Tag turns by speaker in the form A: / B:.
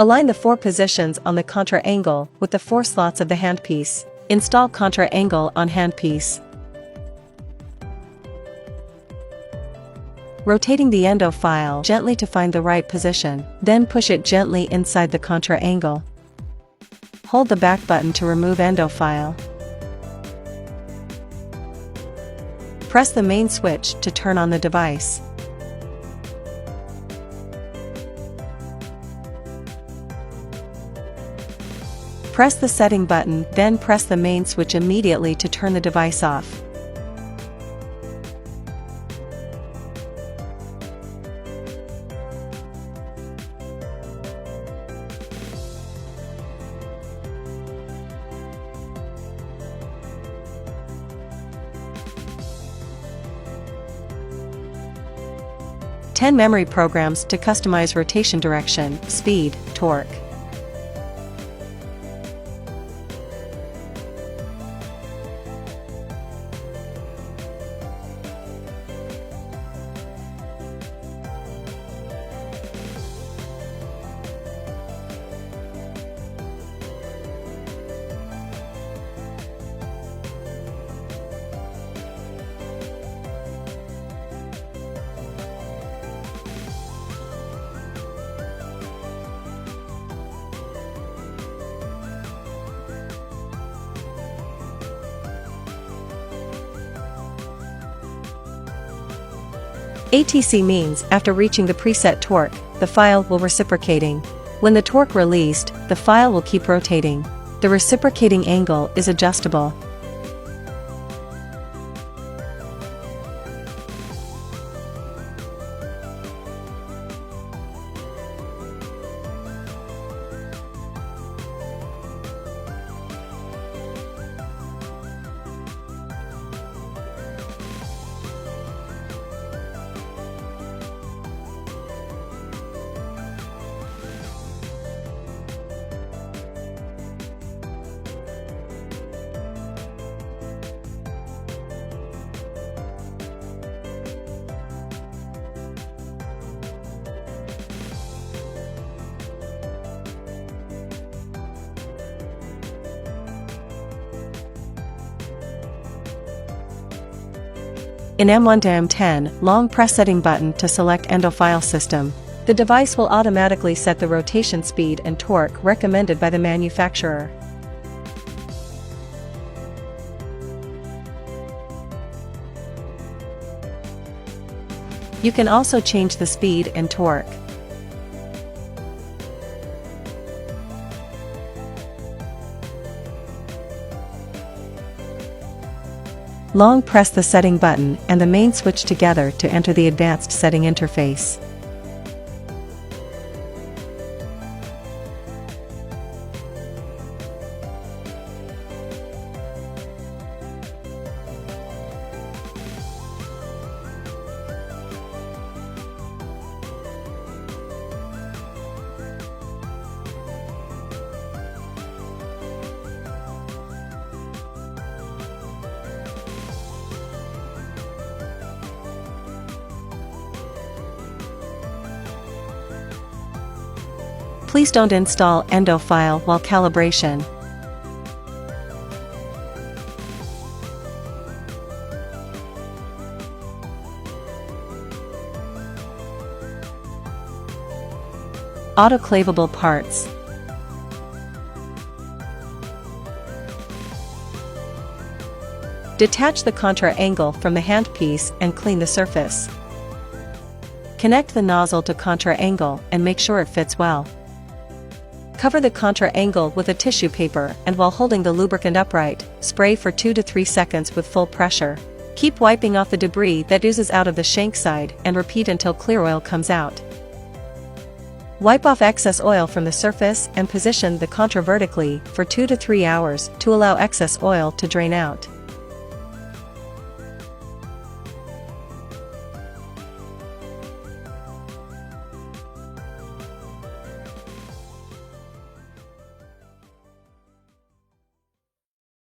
A: Align the 4 positions on the contra angle with the 4 slots of the handpiece. Install contra angle on handpiece. Rotating the endo file gently to find the right position, then push it gently inside the contra angle. Hold the back button to remove endo file. Press the main switch to turn on the device. Press the setting button, then press the main switch immediately to turn the device off. Ten memory programs to customize rotation direction, speed, torque. ATC means after reaching the preset torque, the file will reciprocating. When the torque released, the file will keep rotating. The reciprocating angle is adjustable. In M1 to M10, long press setting button to select endo file system. The device will automatically set the rotation speed and torque recommended by the manufacturer. You can also change the speed and torque. Long press the setting button and the main switch together to enter the advanced setting interface. Please don't install endo file while calibration. Autoclavable parts. Detach the contra angle from the handpiece and clean the surface. Connect the nozzle to contra angle and make sure it fits well. Cover the contra angle with a tissue paper and while holding the lubricant upright, spray for 2 to 3 seconds with full pressure. Keep wiping off the debris that oozes out of the shank side and repeat until clear oil comes out. Wipe off excess oil from the surface and position the contra vertically for 2 to 3 hours to allow excess oil to drain out.